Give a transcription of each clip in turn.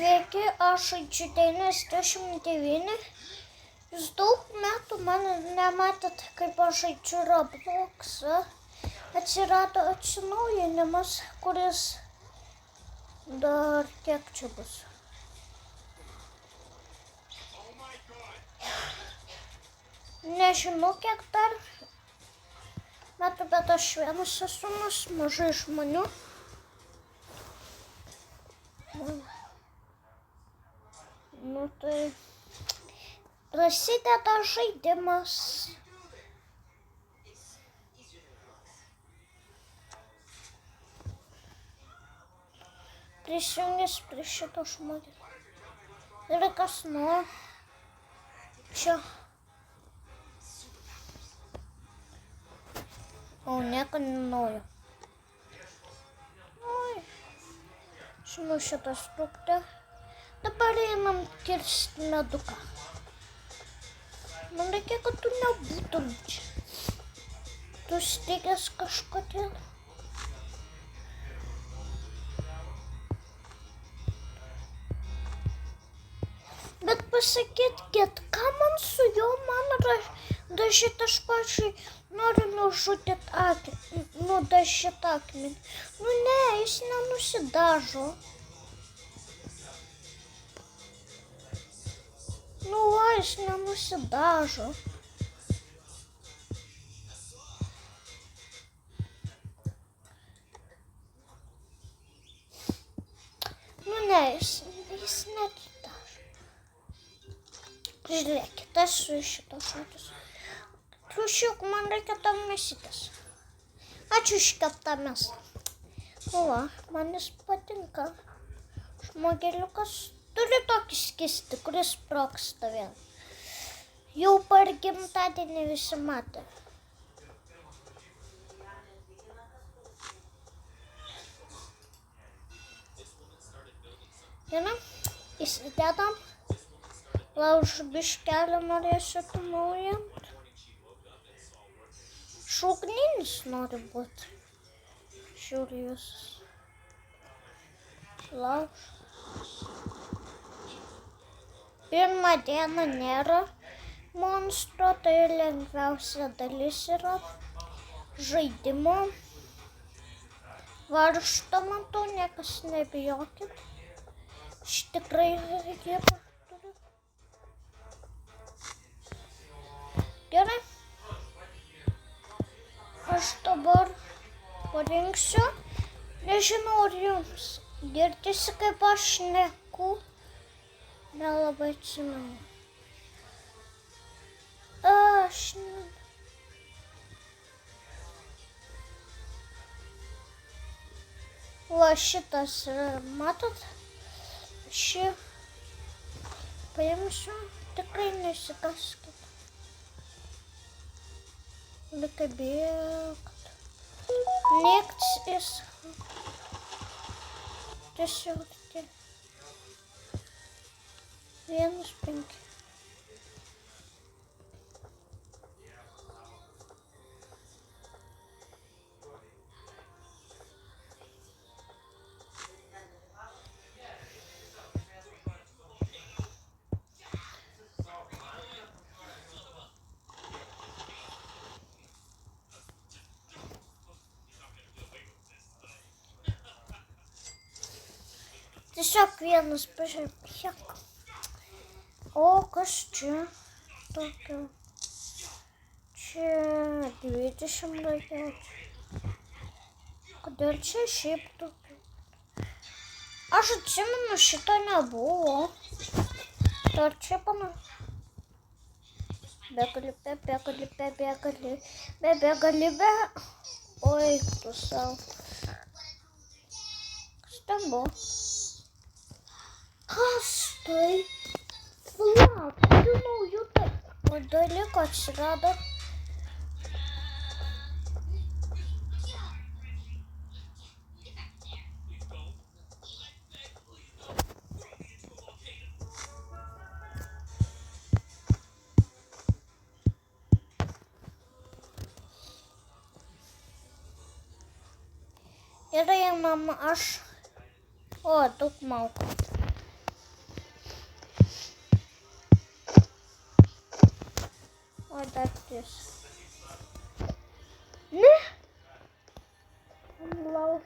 Sveiki, aš žaidžiu 99. Jūs daug metų mane nematėte, kaip aš žaidžiu Robloxą. Atsirado atsinaujinimas, kuris dar kiek čia bus. Nežinau, kiek dar metų, bet aš vienas esu, mažai žmonių. Nu tai prasideda žaidimas. Prisijungęs prie šito žmogaus. Ir kas nori. Čia. O, nieko nenoriu. Oi. Žinau šitą struktą. Dabar einam kirsti meduką. Man reikia, kad tu nebūtum čia. Tu stigęs kažkodėl. Bet pasakykit, ką man su juo dažyti, aš pačiai noriu nudažyti akmenį. Nu ne, jis nenusidažo. Nu va, jis nenusidažo. Nu ne, jis nesidažo. Žiūrėkit, esu iš šitos žodžius. Triušiuk, man reikia tam mėsytės. Ačiū iškeptą mėsą. Nu va, man jis patinka. Žmogeliukas turi tokį skystį, kuris sprogsta vėl. Jau per gimtadienį visi matė. Gerai, įsidedam. Laužu biškelį norėsiu atnaujint. Šugninis nori būti. Žiūri jūs. Laužu. Pirmą dieną nėra monstro, tai lengviausia dalis yra žaidimo. Varžto man to, niekas nebijokit. Aš tikrai jėgą turiu. Gerai. Aš dabar parinksiu. Nežinau, ar jums girdisi, kaip aš šneku. Nelabai atsimenu. Va šitas, matot? Šį paimsiu, tikrai nesikaskit. Reikia bėgt. Nieks jis. Tiesiog tie. 1,5. Tiesiog vienas pažiūrėk. O kas čia? Tokio. Čia 20 daugiau. Kodėl čia šiaip tokio? Aš atsimenu, šito nebuvo. Dar čia pana. Begali. Oi, tu savo. Kas ten buvo? Kas tai? Palauk, tu naujų dalykų atsirado. Ir mama, aš... O, daug malkų. diyorsun? Ne? Allah.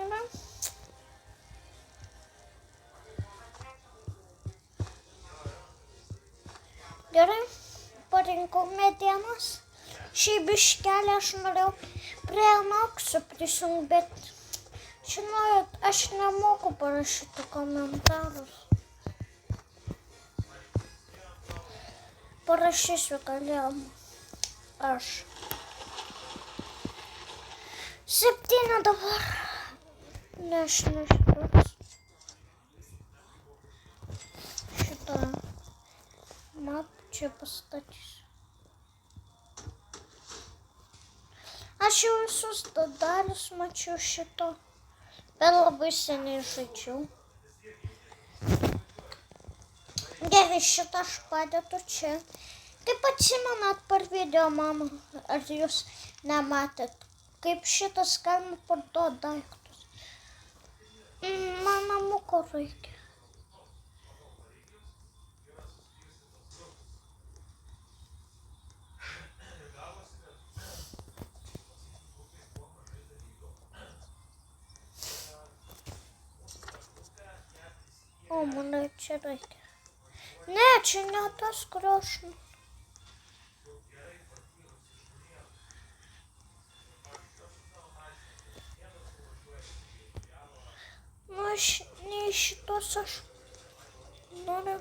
Neden? Gerai, parinkau medienos. Šiaip biškelį aš norėjau prie Noxo prisijungti, bet žinojot, aš nemoku parašyti komentarus. Parašysiu galėjom aš. 7 dabar. Ne, aš nežinau. Šitą mapą čia pastatysiu. Aš jau visus dalius mačiau šito, bet labai seniai žaidžiau. Gerai, šitą aš padedu čia. Kaip atsimenat per video, mama, ar jūs nematėt, kaip šitas galima parduoti daiktus? Man namuko reikia. O, man čia reikia. Ne, čia ne tas, kurio aš... Nu, aš ne iš šitos aš noriu.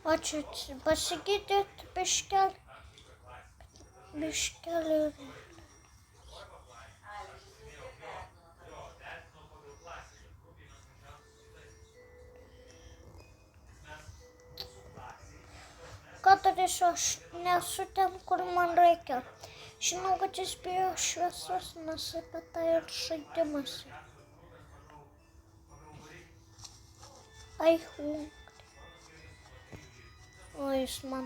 O čia pasigydėt biškelį. Ką darysiu, aš nesu ten, kur man reikia. Žinau, kad jis bijo šviesos, nes apie tai ir žaidimas. Ai, o jis man...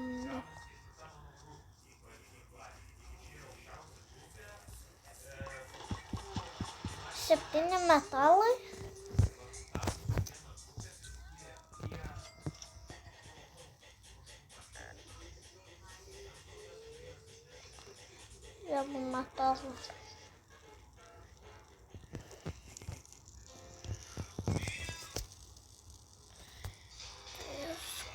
7 metalai. Jeigu metalus.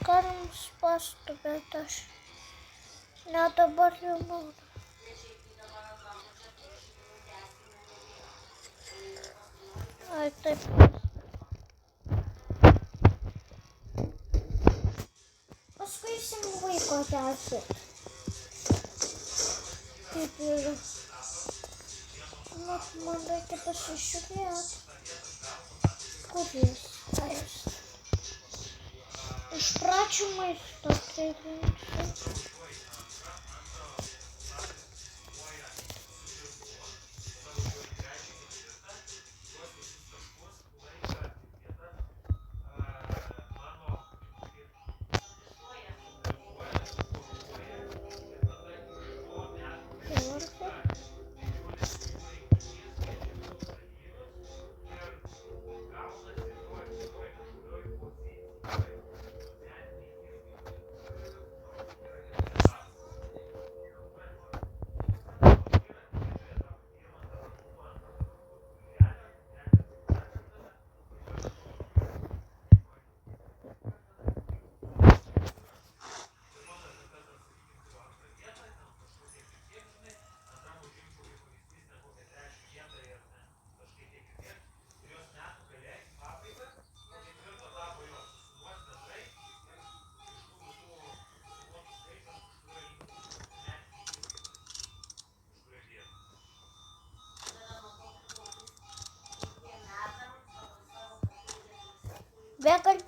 Galim spąstų, bet aš ne dabar jau noriu. Ai, taip. Paskui eisim vaiko teisė. Kaip yra. Man reikia pasižiūrėti. Kur jis? Iš pradžių maisto pririnksiu.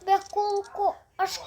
be kulkų. Aš